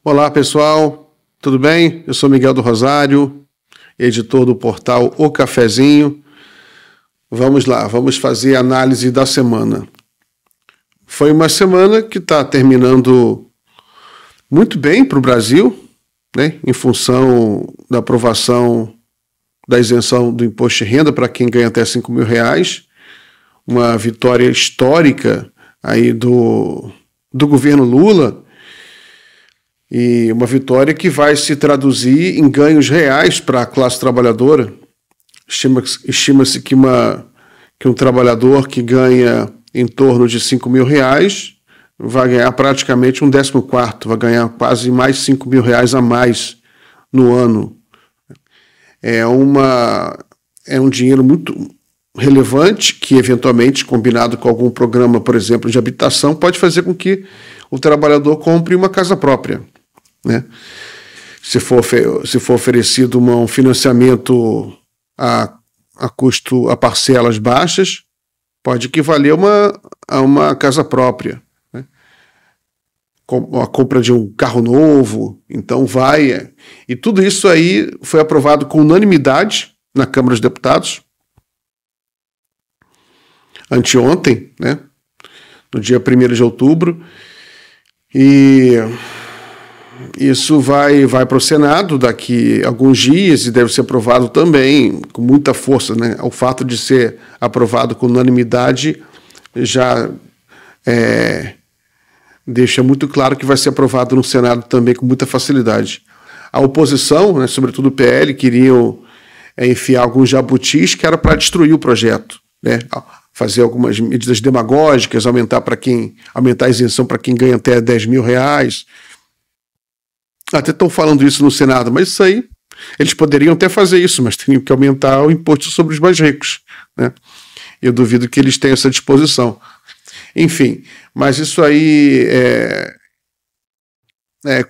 Olá, pessoal, tudo bem? Eu sou Miguel do Rosário, editor do portal O Cafezinho. Vamos lá, vamos fazer a análise da semana. Foi uma semana que está terminando muito bem para o Brasil, né? Em função da aprovação da isenção do imposto de renda para quem ganha até R$5.000, uma vitória histórica aí do governo Lula, e uma vitória que vai se traduzir em ganhos reais para a classe trabalhadora. Estima-se que um trabalhador que ganha em torno de R$5.000 vai ganhar praticamente um 14º, vai ganhar quase mais R$5.000 a mais no ano. É um dinheiro muito relevante que, eventualmente, combinado com algum programa, por exemplo, de habitação, pode fazer com que o trabalhador compre uma casa própria, né? Se for oferecido um financiamento a parcelas baixas, pode equivaler a uma casa própria, né? A compra de um carro novo, então E tudo isso aí foi aprovado com unanimidade na Câmara dos Deputados, anteontem, né? No dia 1º de outubro, e isso vai para o Senado daqui a alguns dias e deve ser aprovado também com muita força, né? O fato de ser aprovado com unanimidade já deixa muito claro que vai ser aprovado no Senado também com muita facilidade. A oposição, né, sobretudo o PL, queriam enfiar alguns jabutis que era para destruir o projeto, né? Fazer algumas medidas demagógicas, aumentar a isenção para quem ganha até R$10.000. Até estão falando isso no Senado, mas isso aí, eles poderiam até fazer isso, mas teriam que aumentar o imposto sobre os mais ricos, né? Eu duvido que eles tenham essa disposição. Enfim, mas isso aí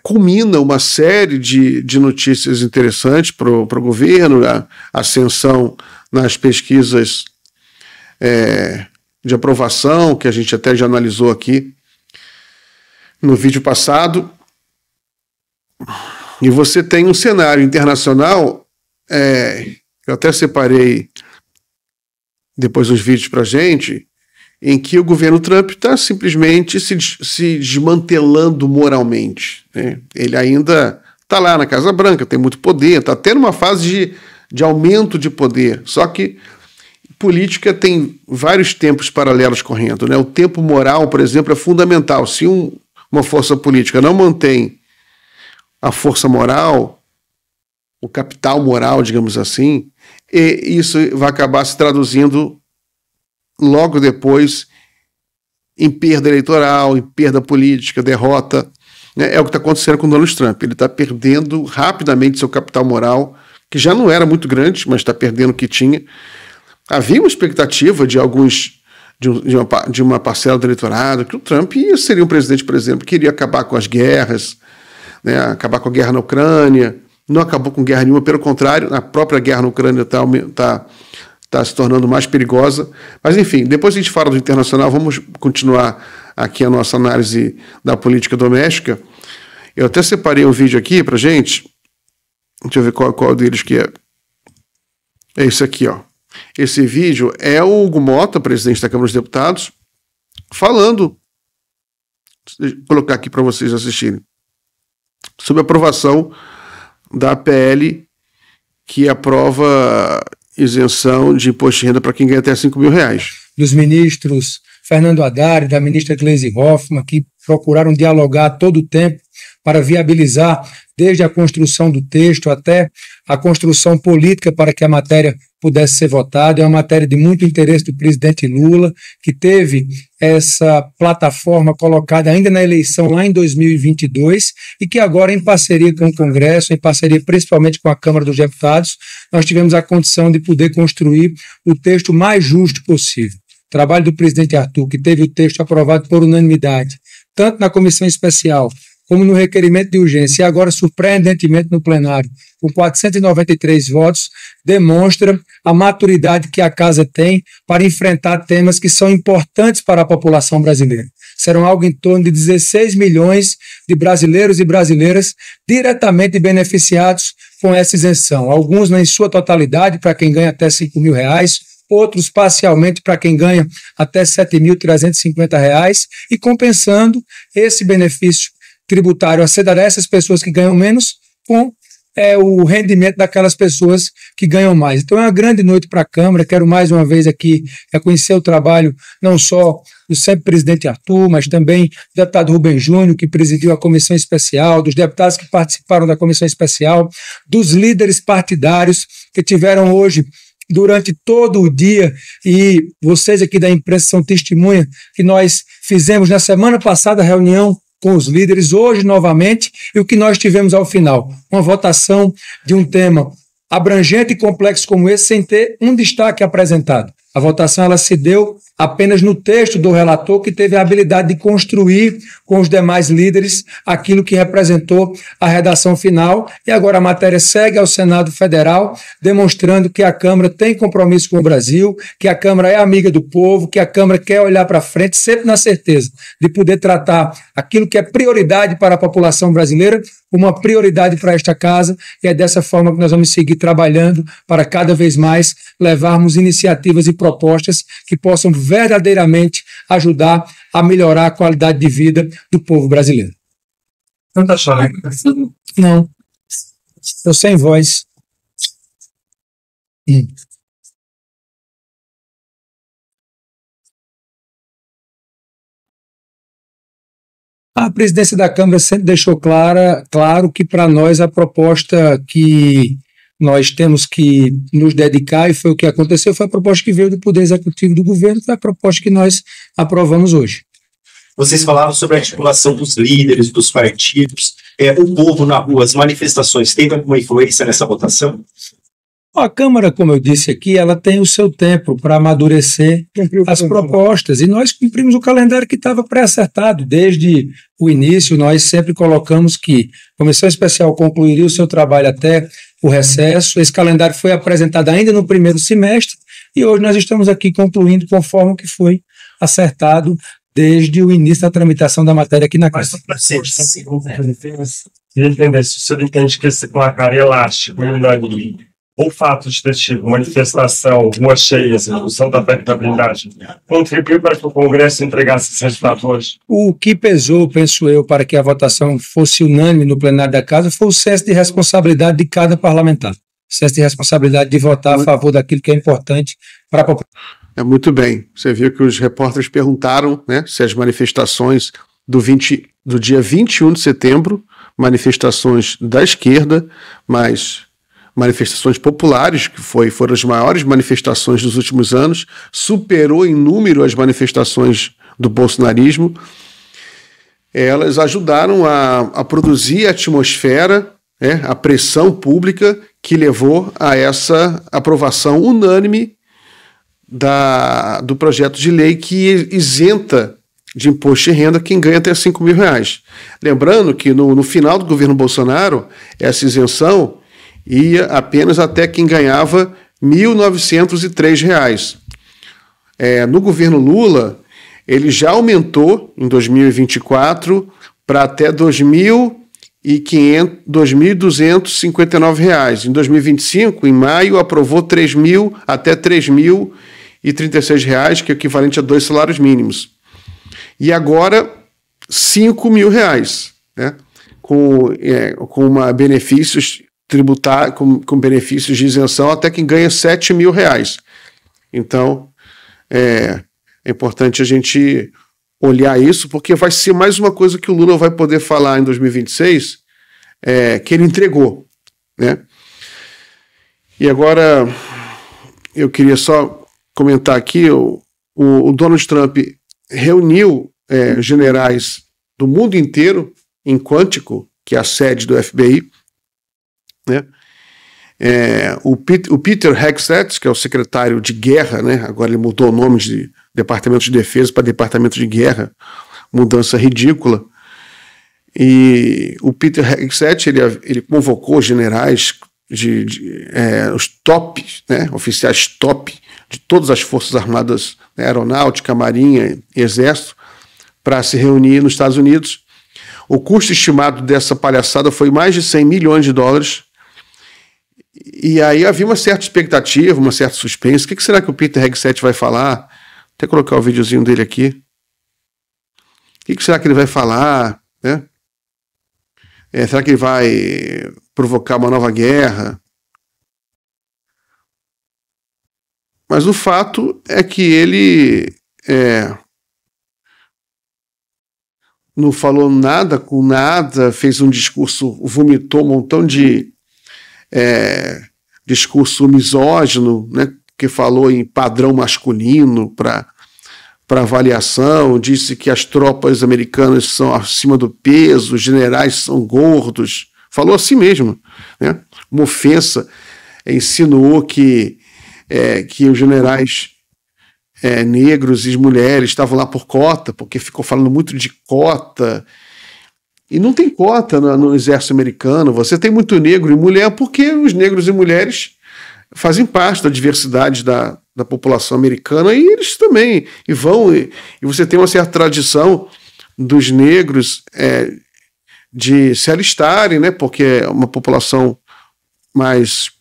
culmina uma série de notícias interessantes para o governo, a ascensão nas pesquisas de aprovação, que a gente até já analisou aqui no vídeo passado. E você tem um cenário internacional, eu até separei depois uns vídeos para a gente, em que o governo Trump está simplesmente se desmantelando moralmente, né? Ele ainda está lá na Casa Branca, tem muito poder, está até numa fase de aumento de poder, só que política tem vários tempos paralelos correndo, né? O tempo moral, por exemplo, é fundamental. Se uma força política não mantém a força moral, o capital moral, digamos assim, e isso vai acabar se traduzindo logo depois em perda eleitoral, em perda política, derrota, né? É o que está acontecendo com o Donald Trump. Ele está perdendo rapidamente seu capital moral, que já não era muito grande, mas está perdendo o que tinha. Havia uma expectativa de uma parcela do eleitorado que o Trump seria um presidente, por exemplo, que iria acabar com as guerras, né? Acabar com a guerra na Ucrânia. Não acabou com guerra nenhuma, pelo contrário, a própria guerra na Ucrânia está se tornando mais perigosa. Mas, enfim, depois a gente fala do internacional, vamos continuar aqui a nossa análise da política doméstica. Eu até separei um vídeo aqui para gente. Deixa eu ver qual deles que é. É esse aqui, ó. Esse vídeo é o Hugo Mota, presidente da Câmara dos Deputados, falando, vou colocar aqui para vocês assistirem, sobre a aprovação da PL que aprova isenção de imposto de renda para quem ganha até R$5.000. Dos ministros Fernando Haddad e da ministra Gleisi Hoffmann, que procuraram dialogar todo o tempo para viabilizar, desde a construção do texto até a construção política para que a matéria pudesse ser votada. É uma matéria de muito interesse do presidente Lula, que teve essa plataforma colocada ainda na eleição lá em 2022 e que agora, em parceria com o Congresso, em parceria principalmente com a Câmara dos Deputados, nós tivemos a condição de poder construir o texto mais justo possível. O trabalho do presidente Arthur, que teve o texto aprovado por unanimidade, tanto na comissão especial como no requerimento de urgência, e agora surpreendentemente no plenário, com 493 votos, demonstra a maturidade que a Casa tem para enfrentar temas que são importantes para a população brasileira. serão algo em torno de 16 milhões de brasileiros e brasileiras diretamente beneficiados com essa isenção. Alguns em sua totalidade, para quem ganha até R$5.000, outros parcialmente para quem ganha até R$7.350, e compensando esse benefício tributário a ser dado a essas pessoas que ganham menos com o rendimento daquelas pessoas que ganham mais. Então é uma grande noite para a Câmara. Quero mais uma vez aqui reconhecer o trabalho não só do sempre presidente Arthur, mas também do deputado Rubem Júnior, que presidiu a comissão especial, dos deputados que participaram da comissão especial, dos líderes partidários que tiveram hoje durante todo o dia, e vocês aqui da imprensa são testemunha que nós fizemos na semana passada a reunião com os líderes, hoje novamente, e o que nós tivemos ao final, uma votação de um tema abrangente e complexo como esse, sem ter um destaque apresentado. A votação ela se deu apenas no texto do relator, que teve a habilidade de construir com os demais líderes aquilo que representou a redação final, e agora a matéria segue ao Senado Federal, demonstrando que a Câmara tem compromisso com o Brasil, que a Câmara é amiga do povo, que a Câmara quer olhar para frente, sempre na certeza de poder tratar aquilo que é prioridade para a população brasileira, uma prioridade para esta casa, e é dessa forma que nós vamos seguir trabalhando para cada vez mais levarmos iniciativas e propostas que possam verdadeiramente ajudar a melhorar a qualidade de vida do povo brasileiro. Não está chorando? Não. Estou sem voz. A presidência da Câmara sempre deixou claro que para nós a proposta que nós temos que nos dedicar, e foi o que aconteceu, foi a proposta que veio do Poder Executivo do governo, foi a proposta que nós aprovamos hoje. Vocês falaram sobre a articulação dos líderes, dos partidos, o povo na rua, as manifestações, teve alguma influência nessa votação? A Câmara, como eu disse aqui, ela tem o seu tempo para amadurecer as propostas, e nós cumprimos o calendário que estava pré-acertado. Desde o início, nós sempre colocamos que a Comissão Especial concluiria o seu trabalho até o recesso. Esse calendário foi apresentado ainda no primeiro semestre, e hoje nós estamos aqui concluindo conforme o que foi acertado desde o início da tramitação da matéria aqui na Câmara. Se o senhor entende que esse placar elástico e unânime, o fato de ter tido manifestação, ruas cheias, redução da permeabilidade, contribuiu para que o Congresso entregasse esse resultado hoje? O que pesou, penso eu, para que a votação fosse unânime no plenário da Casa foi o senso de responsabilidade de cada parlamentar. O senso de responsabilidade de votar a favor daquilo que é importante para a população. Muito bem. Você viu que os repórteres perguntaram, né, se as manifestações do dia 21 de setembro, manifestações da esquerda, mas manifestações populares, que foram as maiores manifestações dos últimos anos, superou em número as manifestações do bolsonarismo. Elas ajudaram a produzir a atmosfera, a pressão pública que levou a essa aprovação unânime do projeto de lei que isenta de imposto de renda quem ganha até R$5.000. Lembrando que no final do governo Bolsonaro, essa isenção ia apenas até quem ganhava R$1.903. No governo Lula, ele já aumentou em 2024 para até R$2.259. Em 2025, em maio, aprovou até R$3.036, que é equivalente a 2 salários mínimos. E agora, R$5.000, né? com benefícios tributar com benefícios de isenção até quem ganha R$7.000. Então, é importante a gente olhar isso, porque vai ser mais uma coisa que o Lula vai poder falar em 2026, que ele entregou, né? E agora, eu queria só comentar aqui, o Donald Trump reuniu generais do mundo inteiro em Quantico, que é a sede do FBI, né? O Peter Hegseth, que é o secretário de guerra, né? Agora ele mudou o nome de Departamento de Defesa para Departamento de Guerra, mudança ridícula. E o Peter Hegseth, ele convocou generais, os top, né? Oficiais top de todas as Forças Armadas, né? Aeronáutica, Marinha e Exército, para se reunir nos Estados Unidos. O custo estimado dessa palhaçada foi mais de 100 milhões de dólares. E aí havia uma certa expectativa, uma certa suspense. O que será que o Peter Hegseth vai falar? Até colocar o videozinho dele aqui. O que será que ele vai falar? Né? Será que ele vai provocar uma nova guerra? Mas o fato é que ele não falou nada com nada, fez um discurso, vomitou um montão de discurso misógino, né, que falou em padrão masculino para avaliação, disse que as tropas americanas são acima do peso, os generais são gordos, falou assim mesmo, né, uma ofensa, insinuou que os generais negros e mulheres estavam lá por cota, porque ficou falando muito de cota, e não tem cota no exército americano, você tem muito negro e mulher, porque os negros e mulheres fazem parte da diversidade da população americana, e eles também, e você tem uma certa tradição dos negros de se alistarem, né, porque é uma população mais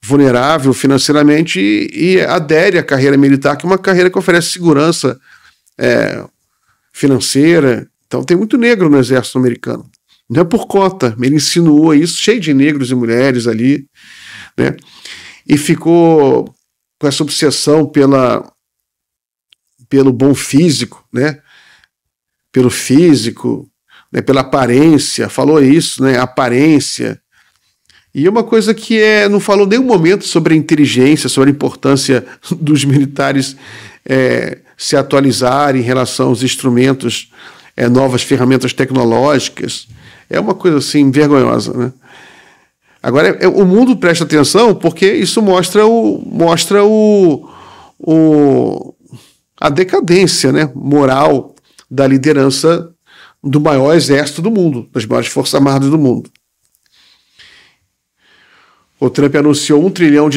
vulnerável financeiramente e adere à carreira militar, que é uma carreira que oferece segurança financeira. Então tem muito negro no exército americano. Não é por cota, ele insinuou isso, cheio de negros e mulheres ali, né? E ficou com essa obsessão pelo bom físico, né? Pelo físico, né? Pela aparência, falou isso, né? Aparência. E é uma coisa que não falou em nenhum momento sobre a inteligência, sobre a importância dos militares se atualizarem em relação aos instrumentos, novas ferramentas tecnológicas. É uma coisa assim vergonhosa, né? Agora, o mundo presta atenção porque isso mostra a decadência, né, moral da liderança do maior exército do mundo, das maiores forças armadas do mundo. O Trump anunciou $1 trilhão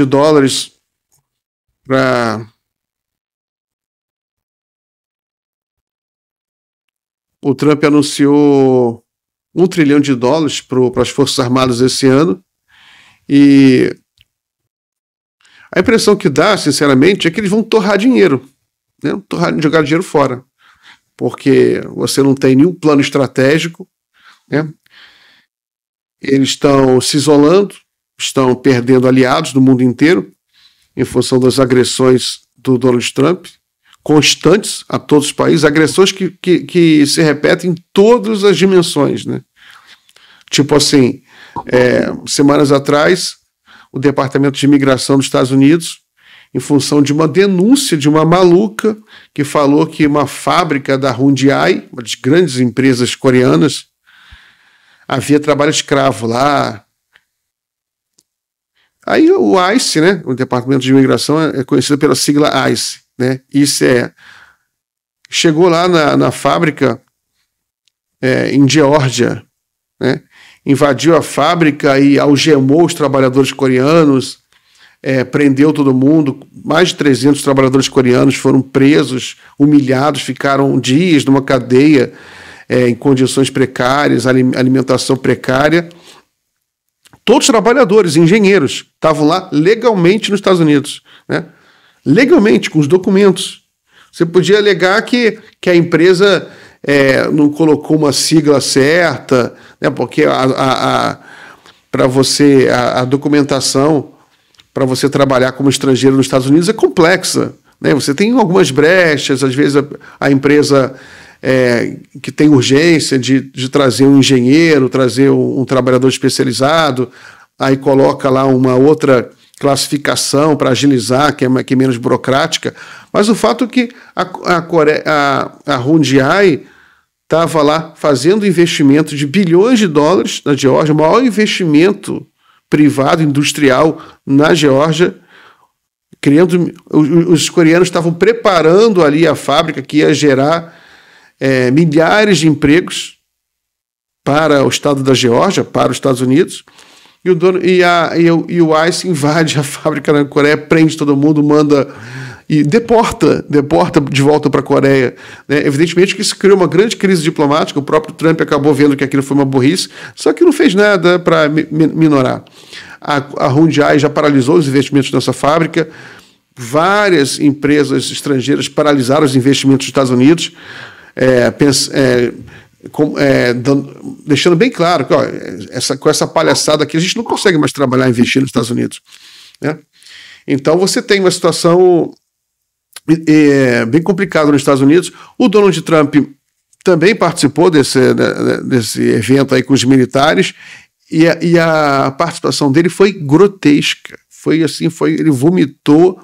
para... O Trump anunciou $1 trilhão para as Forças Armadas esse ano, e a impressão que dá, sinceramente, é que eles vão torrar dinheiro, né? Jogar dinheiro fora, porque você não tem nenhum plano estratégico, né? Eles estão se isolando, estão perdendo aliados no mundo inteiro em função das agressões do Donald Trump, constantes a todos os países, agressões que se repetem em todas as dimensões, né? Tipo assim, semanas atrás, o Departamento de Imigração dos Estados Unidos, em função de uma denúncia de uma maluca que falou que uma fábrica da Hyundai, uma das grandes empresas coreanas, havia trabalho escravo lá. Aí o ICE, né, o Departamento de Imigração é conhecido pela sigla ICE, né, chegou lá na fábrica em Geórgia, né, invadiu a fábrica e algemou os trabalhadores coreanos, prendeu todo mundo, mais de 300 trabalhadores coreanos foram presos, humilhados, ficaram dias numa cadeia em condições precárias, alimentação precária. Todos trabalhadores, engenheiros, estavam lá legalmente nos Estados Unidos, né? Legalmente, com os documentos. Você podia alegar que a empresa não colocou uma sigla certa, né? Porque para você a documentação para você trabalhar como estrangeiro nos Estados Unidos é complexa, né? Você tem algumas brechas, às vezes a empresa que tem urgência de trazer um engenheiro, trazer um trabalhador especializado, aí coloca lá uma outra classificação para agilizar, que é menos burocrática. Mas o fato é que a Hyundai estava lá fazendo investimento de bilhões de dólares na Geórgia, o maior investimento privado, industrial na Geórgia, os coreanos estavam preparando ali a fábrica que ia gerar milhares de empregos para o estado da Geórgia, para os Estados Unidos, e o ICE invade a fábrica na Coreia, prende todo mundo, manda e deporta de volta para a Coreia. Né? Evidentemente que isso criou uma grande crise diplomática, o próprio Trump acabou vendo que aquilo foi uma burrice, só que não fez nada para minorar. A Hyundai já paralisou os investimentos nessa fábrica, várias empresas estrangeiras paralisaram os investimentos dos Estados Unidos, deixando bem claro que com essa palhaçada aqui a gente não consegue mais trabalhar e investir nos Estados Unidos. Né? Então você tem uma situação bem complicada nos Estados Unidos. O Donald Trump também participou desse evento aí com os militares e a participação dele foi grotesca. Ele vomitou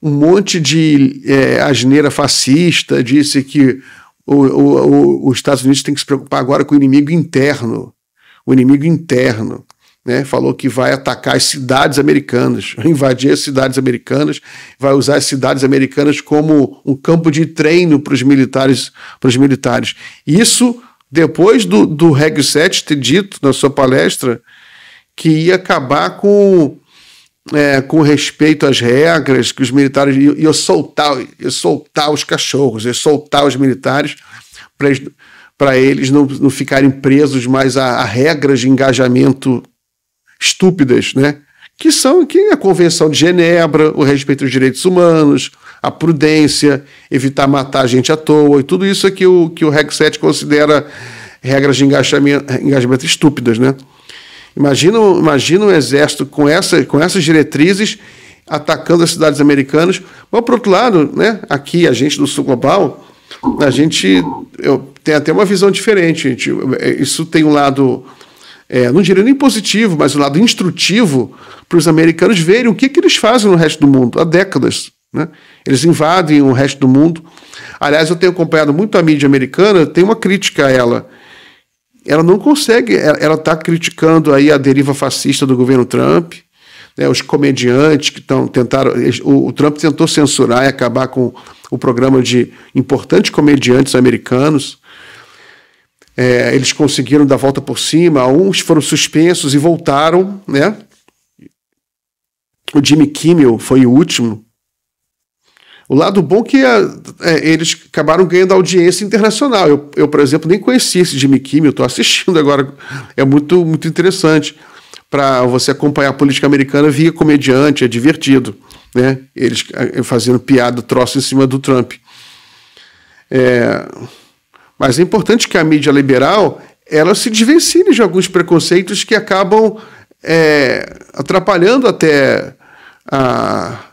um monte de asneira fascista, disse que os Estados Unidos tem que se preocupar agora com o inimigo interno. Né? Falou que vai atacar as cidades americanas, invadir as cidades americanas, vai usar as cidades americanas como um campo de treino para os militares. Isso depois do Reg 7 ter dito na sua palestra que ia acabar com respeito às regras, que os militares iam soltar os cachorros, iam soltar os militares para eles não ficarem presos mais a regras de engajamento estúpidas, né? Que a Convenção de Genebra, o respeito aos direitos humanos, a prudência, evitar matar gente à toa, e tudo isso é que o Reg 7 considera regras de engajamento estúpidas, né? Imagina o exército com essas diretrizes atacando as cidades americanas. Mas, por outro lado, né, aqui a gente do Sul Global, tem até uma visão diferente. Isso tem um lado, não diria nem positivo, mas um lado instrutivo para os americanos verem o que eles fazem no resto do mundo há décadas. Né? Eles invadem o resto do mundo. Aliás, eu tenho acompanhado muito a mídia americana, tem uma crítica a ela. Ela não consegue, ela está criticando aí a deriva fascista do governo Trump, né, os comediantes que tentaram. O Trump tentou censurar e acabar com o programa de importantes comediantes americanos. Eles conseguiram dar volta por cima, uns foram suspensos e voltaram, né? O Jimmy Kimmel foi o último. O lado bom é que eles acabaram ganhando audiência internacional. Eu, por exemplo, nem conhecia esse Jimmy Kimmel, estou assistindo agora. É muito, muito interessante para você acompanhar a política americana via comediante, é divertido. Né? Eles fazendo piada, troço em cima do Trump. Mas é importante que a mídia liberal ela se desvencilhe de alguns preconceitos que acabam atrapalhando até a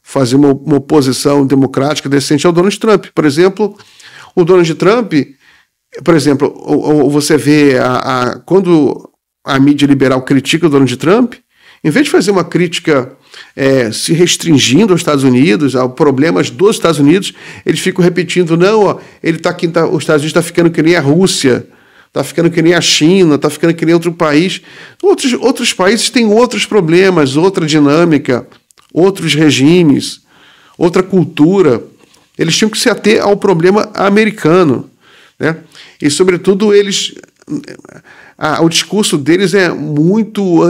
fazer uma oposição democrática decente ao Donald Trump. Por exemplo, o Donald Trump, você vê quando a mídia liberal critica o Donald Trump, em vez de fazer uma crítica se restringindo aos Estados Unidos, a problemas dos Estados Unidos, eles ficam repetindo, os Estados Unidos está ficando que nem a Rússia, está ficando que nem a China, está ficando que nem outro país. Outros países têm outros problemas, outra dinâmica, outros regimes, outra cultura. Eles tinham que se ater ao problema americano. Né? E, sobretudo, o discurso deles é muito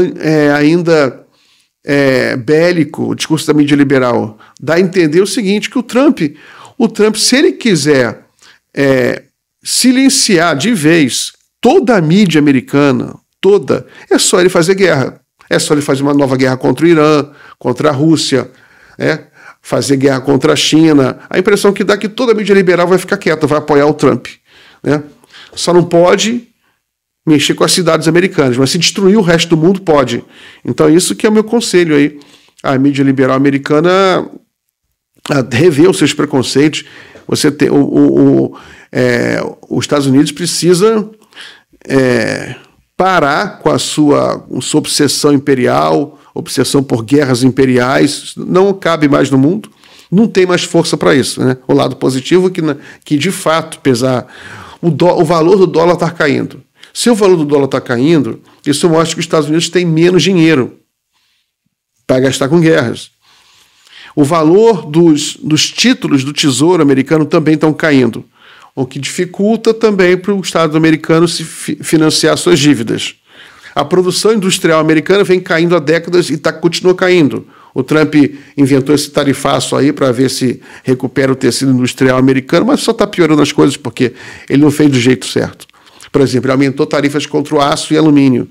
ainda bélico, o discurso da mídia liberal. Dá a entender o seguinte, que o Trump, se ele quiser silenciar de vez toda a mídia americana, é só ele fazer guerra. É só ele fazer uma nova guerra contra o Irã, contra a Rússia, fazer guerra contra a China. A impressão que dá é que toda a mídia liberal vai ficar quieta, vai apoiar o Trump. Né? Só não pode mexer com as cidades americanas, mas se destruir o resto do mundo, pode. Então isso que é o meu conselho aí. A mídia liberal americana a rever os seus preconceitos. Você tem, os Estados Unidos precisa parar com a sua obsessão imperial, obsessão por guerras imperiais. Não cabe mais no mundo, não tem mais força para isso. Né? O lado positivo é que de fato, pesar o valor do dólar está caindo. Se o valor do dólar está caindo, isso mostra que os Estados Unidos têm menos dinheiro para gastar com guerras. O valor dos títulos do Tesouro americano também estão caindo, o que dificulta também para o Estado americano se financiar suas dívidas. A produção industrial americana vem caindo há décadas e continua caindo, O Trump inventou esse tarifaço aí para ver se recupera o tecido industrial americano, mas só está piorando as coisas porque ele não fez do jeito certo. Por exemplo, ele aumentou tarifas contra o aço e alumínio.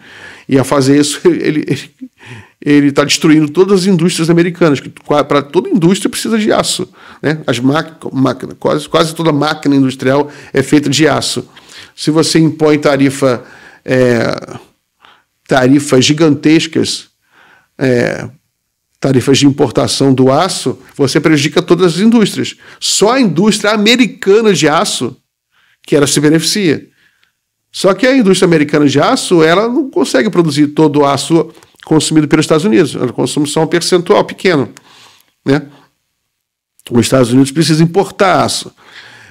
E ao fazer isso, ele está destruindo todas as indústrias americanas. Para toda indústria precisa de aço, né? As máquinas, quase toda máquina industrial é feita de aço. Se você impõe tarifas gigantescas, tarifas de importação do aço, você prejudica todas as indústrias. Só a indústria americana de aço que ela se beneficia. Só que a indústria americana de aço, ela não consegue produzir todo o aço consumido pelos Estados Unidos. Ela consome só um percentual pequeno, né? Os Estados Unidos precisam importar aço.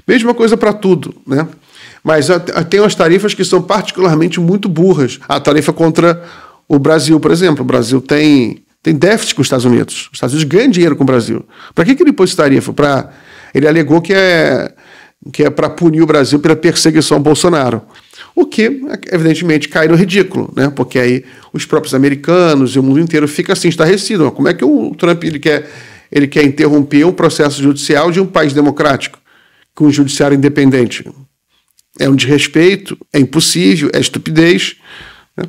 Mesma coisa para tudo, né? Mas tem umas tarifas que são particularmente muito burras. A tarifa contra o Brasil, por exemplo. O Brasil tem déficit com os Estados Unidos. Os Estados Unidos ganham dinheiro com o Brasil. Para que ele pôs essa tarifa? Ele alegou que é para punir o Brasil pela perseguição ao Bolsonaro. O que, evidentemente, cai no ridículo, né? Porque aí os próprios americanos e o mundo inteiro ficam assim, estarrecidos. Como é que o Trump ele quer interromper um processo judicial de um país democrático com um judiciário independente? É um desrespeito, é impossível, é estupidez, né?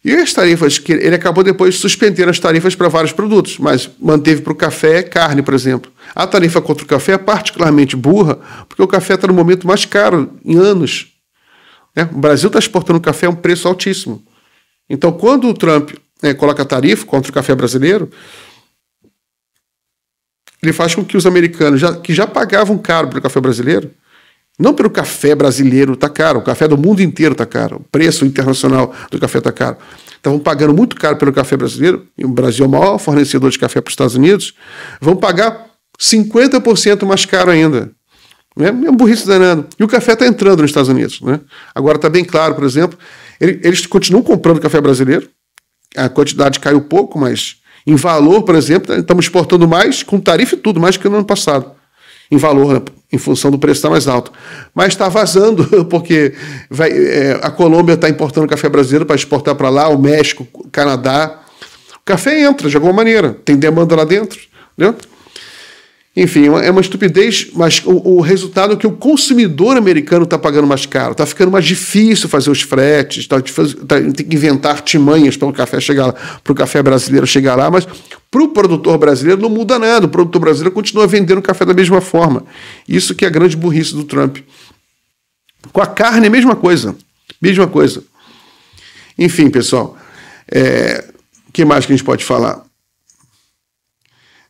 E as tarifas, que ele acabou depois de suspender as tarifas para vários produtos, mas manteve para o café, carne, por exemplo. A tarifa contra o café é particularmente burra, porque o café está no momento mais caro em anos, né? O Brasil está exportando café a um preço altíssimo. Então, quando o Trump coloca tarifa contra o café brasileiro, ele faz com que os americanos, que já pagavam caro pelo café brasileiro, não pelo café brasileiro está caro, o café do mundo inteiro está caro, o preço internacional do café está caro. Estavam pagando muito caro pelo café brasileiro, e o Brasil é o maior fornecedor de café para os Estados Unidos, vão pagar 50% mais caro ainda. É um burrice danado. E o café está entrando nos Estados Unidos, né? Agora está bem claro, por exemplo, eles continuam comprando café brasileiro, a quantidade caiu pouco, mas em valor, por exemplo, estamos exportando mais, com tarifa e tudo, mais que no ano passado. Em valor, né? Em função do preço estar mais alto. Mas está vazando, porque a Colômbia está importando café brasileiro para exportar para lá, o México, o Canadá. O café entra de alguma maneira, tem demanda lá dentro, entendeu? Enfim, é uma estupidez, mas o resultado é que o consumidor americano está pagando mais caro, está ficando mais difícil fazer os fretes, tem que inventar artimanhas para o café chegar lá, para o café brasileiro chegar lá, mas para o produtor brasileiro não muda nada, o produtor brasileiro continua vendendo café da mesma forma. Isso que é a grande burrice do Trump. Com a carne, a mesma coisa. Mesma coisa. Enfim, pessoal, o que mais que a gente pode falar?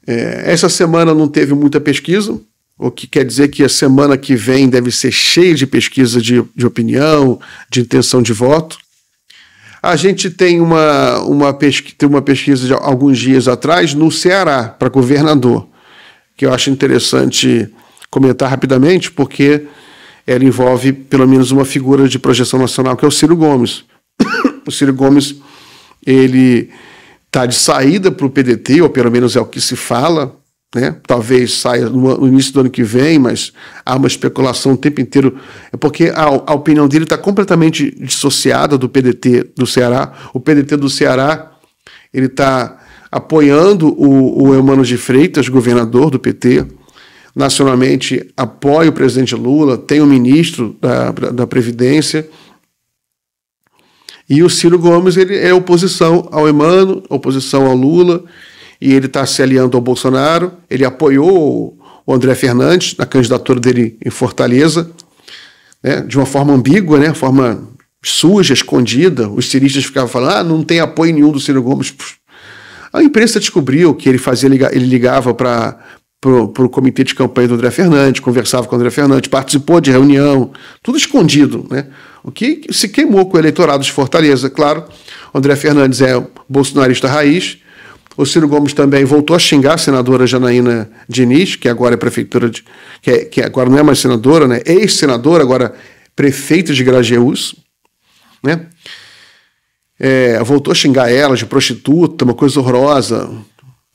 Essa semana não teve muita pesquisa, o que quer dizer que a semana que vem deve ser cheia de pesquisa de opinião, de intenção de voto. A gente tem uma pesquisa de alguns dias atrás no Ceará, para governador, que eu acho interessante comentar rapidamente, porque ela envolve pelo menos uma figura de projeção nacional, que é o Ciro Gomes. O Ciro Gomes, ele está de saída para o PDT, ou pelo menos é o que se fala, né? Talvez saia no início do ano que vem, mas há uma especulação o tempo inteiro. É porque a opinião dele está completamente dissociada do PDT do Ceará. O PDT do Ceará ele está apoiando o Eumano de Freitas, governador do PT. Nacionalmente, apoia o presidente Lula, tem o ministro da Previdência. E o Ciro Gomes ele é oposição ao Eumano, oposição ao Lula, e ele está se aliando ao Bolsonaro. Ele apoiou o André Fernandes na candidatura dele em Fortaleza, né, de uma forma ambígua, né, forma suja, escondida. Os ciristas ficavam falando, não tem apoio nenhum do Ciro Gomes. A imprensa descobriu que ele ligava para o comitê de campanha do André Fernandes, conversava com o André Fernandes, participou de reunião, tudo escondido, né? O que se queimou com o eleitorado de Fortaleza. Claro, o André Fernandes é bolsonarista raiz, o Ciro Gomes também voltou a xingar a senadora Janaína Diniz, que agora é prefeitura que agora não é mais senadora, né? Ex-senadora, agora prefeita de Grajeús, né? Voltou a xingar ela de prostituta, uma coisa horrorosa.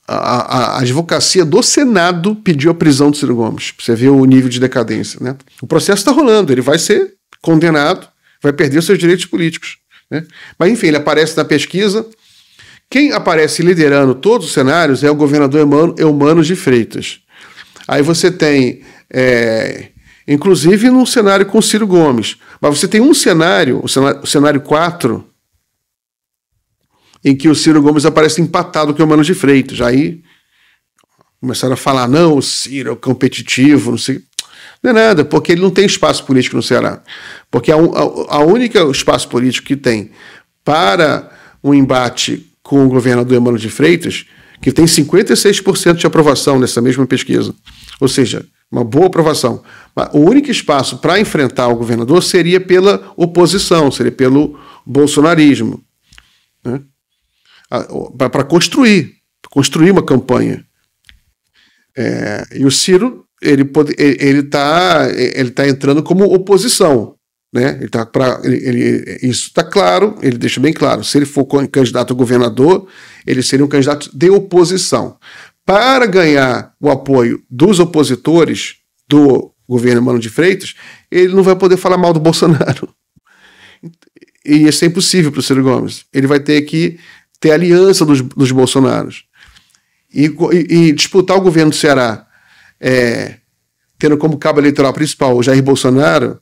A advocacia do Senado pediu a prisão do Ciro Gomes. Você vê o nível de decadência, né? O processo está rolando, ele vai ser condenado, vai perder os seus direitos políticos, né? Mas, enfim, ele aparece na pesquisa Quem aparece liderando todos os cenários é o governador Eumano de Freitas. Aí você tem, inclusive num cenário com Ciro Gomes, mas você tem um cenário, o cenário 4, em que o Ciro Gomes aparece empatado com o Eumano de Freitas. Aí começaram a falar, não, o Ciro é competitivo, não sei. Não é nada, porque ele não tem espaço político no Ceará. Porque a única espaço político que tem para um embate com o governador Eumano de Freitas, que tem 56% de aprovação nessa mesma pesquisa, ou seja, uma boa aprovação. O único espaço para enfrentar o governador seria pela oposição, seria pelo bolsonarismo, né? Para construir uma campanha. E o Ciro, ele tá entrando como oposição, né? Isso está claro, ele deixa bem claro. Se ele for candidato a governador, ele seria um candidato de oposição. Para ganhar o apoio dos opositores do governo Eumano de Freitas, ele não vai poder falar mal do Bolsonaro. E isso é impossível para o Ciro Gomes. Ele vai ter que ter aliança dos Bolsonaros. E disputar o governo do Ceará, tendo como cabo eleitoral principal o Jair Bolsonaro,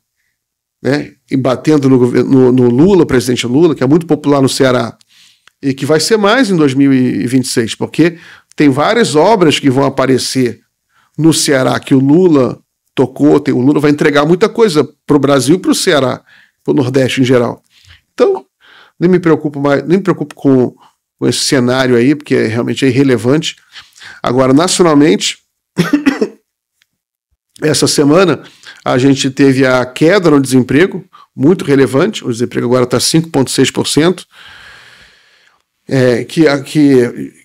né, e batendo no Lula, presidente Lula, que é muito popular no Ceará, e que vai ser mais em 2026, porque tem várias obras que vão aparecer no Ceará que o Lula tocou, o Lula vai entregar muita coisa para o Brasil e para o Ceará, para o Nordeste em geral. Então, nem me preocupo com esse cenário aí, porque realmente é irrelevante. Agora, nacionalmente, essa semana a gente teve a queda no desemprego, muito relevante, o desemprego agora está 5,6%,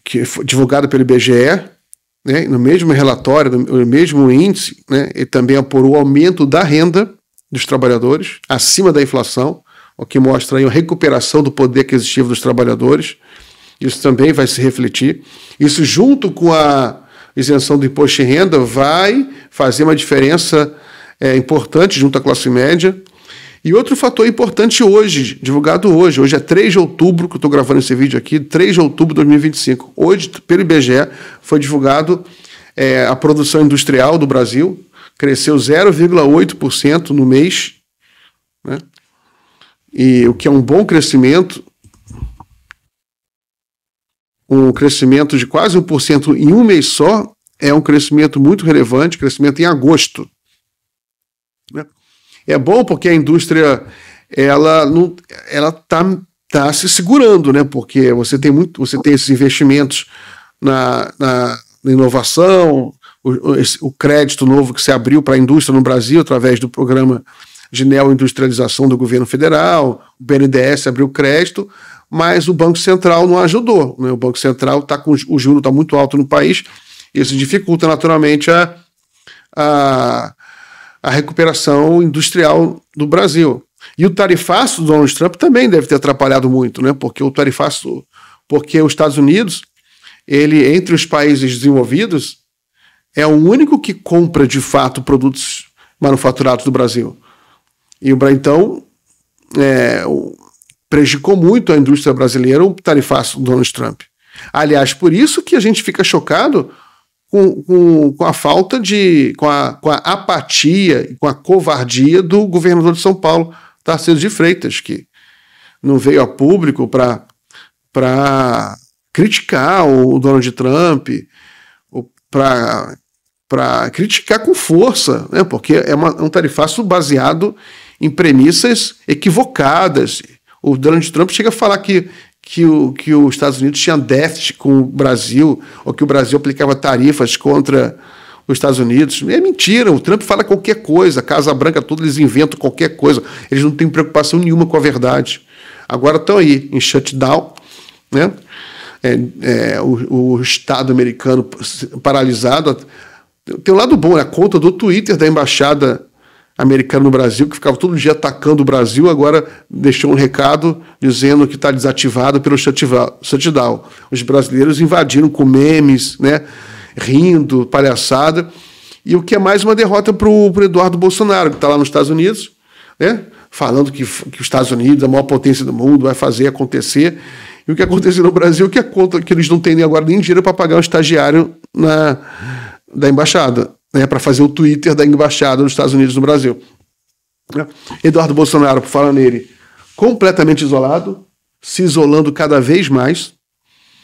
que foi divulgado pelo IBGE, né, no mesmo relatório, no mesmo índice, né, ele também apurou o aumento da renda dos trabalhadores, acima da inflação, o que mostra aí a recuperação do poder aquisitivo dos trabalhadores. Isso também vai se refletir. Isso, junto com a isenção do imposto de renda, vai fazer uma diferença importante junto à classe média. E outro fator importante hoje, divulgado hoje é 3 de outubro, que eu estou gravando esse vídeo aqui, 3 de outubro de 2025. Hoje, pelo IBGE, foi divulgado a produção industrial do Brasil, cresceu 0,8% no mês, né? E o que é um bom crescimento, um crescimento de quase 1% em um mês só, é um crescimento muito relevante, crescimento em agosto, né? É bom porque a indústria ela tá se segurando, né? Porque você tem esses investimentos na inovação, o crédito novo que se abriu para a indústria no Brasil através do programa de neoindustrialização do governo federal, o BNDES abriu crédito, mas o Banco Central não ajudou, né? O Banco Central está com o juro tá muito alto no país, isso dificulta naturalmente a recuperação industrial do Brasil. E o tarifaço do Donald Trump também deve ter atrapalhado muito, né? Porque os Estados Unidos, ele, entre os países desenvolvidos, é o único que compra de fato produtos manufaturados do Brasil. E então prejudicou muito a indústria brasileira o tarifaço do Donald Trump. Aliás, por isso que a gente fica chocado com a falta com a apatia e com a covardia do governador de São Paulo, Tarcísio de Freitas, que não veio a público para criticar o Donald Trump, para criticar com força, né? Porque é um tarifaço baseado em premissas equivocadas. O Donald Trump chega a falar que os Estados Unidos tinham déficit com o Brasil, ou que o Brasil aplicava tarifas contra os Estados Unidos. É mentira, o Trump fala qualquer coisa, a Casa Branca toda, eles inventam qualquer coisa, eles não têm preocupação nenhuma com a verdade. Agora estão aí, em shutdown, né? O Estado americano paralisado. Tem um lado bom, né? A conta do Twitter da Embaixada Americana no Brasil, que ficava todo dia atacando o Brasil, agora deixou um recado dizendo que está desativado pelo shutdown. Os brasileiros invadiram com memes, né? Rindo, palhaçada. E o que é mais uma derrota para o Eduardo Bolsonaro, que está lá nos Estados Unidos, né? Falando que os Estados Unidos, a maior potência do mundo, vai fazer acontecer. E o que aconteceu no Brasil, que a conta que eles não têm agora nem dinheiro para pagar um estagiário da embaixada, né, para fazer o Twitter da embaixada dos Estados Unidos no Brasil. Eduardo Bolsonaro, por falar nele, completamente isolado, se isolando cada vez mais.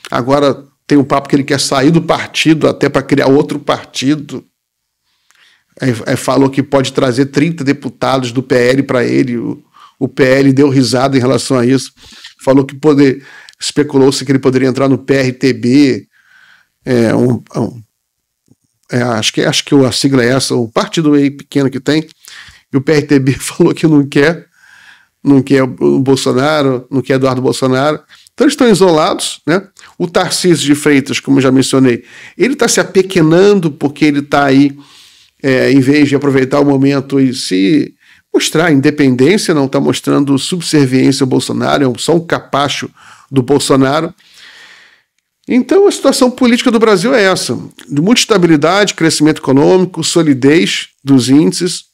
Agora tem um papo que ele quer sair do partido até para criar outro partido. Falou que pode trazer 30 deputados do PL para ele. O PL deu risada em relação a isso. Falou que especulou-se que ele poderia entrar no PRTB. Acho que a sigla é essa, o partido aí pequeno que tem. E o PRTB falou que não quer o Bolsonaro, não quer Eduardo Bolsonaro. Então eles estão isolados, né? O Tarcísio de Freitas, como já mencionei, ele está se apequenando porque ele está aí, em vez de aproveitar o momento e se mostrar independência, não está mostrando subserviência ao Bolsonaro, é só um capacho do Bolsonaro. Então a situação política do Brasil é essa, de muita estabilidade, crescimento econômico, solidez dos índices.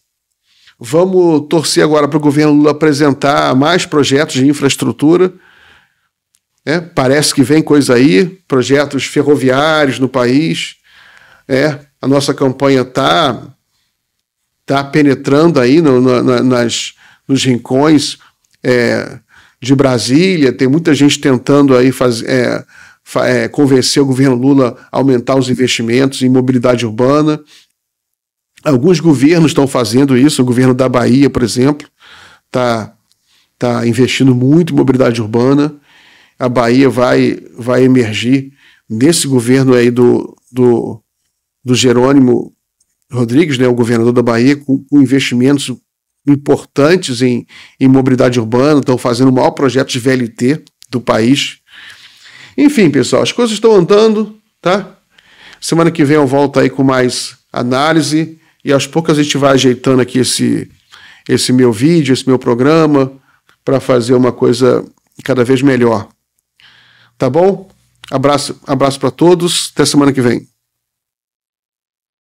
Vamos torcer agora para o governo Lula apresentar mais projetos de infraestrutura. Parece que vem coisa aí, projetos ferroviários no país. A nossa campanha está penetrando aí nos rincões de Brasília. Tem muita gente tentando aí convencer o governo Lula a aumentar os investimentos em mobilidade urbana. Alguns governos estão fazendo isso. O governo da Bahia, por exemplo, está investindo muito em mobilidade urbana. A Bahia vai emergir nesse governo aí do Jerônimo Rodrigues, né, o governador da Bahia, com investimentos importantes em mobilidade urbana. Estão fazendo o maior projeto de VLT do país. Enfim, pessoal, as coisas estão andando, tá? Semana que vem eu volto aí com mais análise e aos poucos a gente vai ajeitando aqui esse meu vídeo, esse meu programa, para fazer uma coisa cada vez melhor. Tá bom? Abraço para todos. Até semana que vem.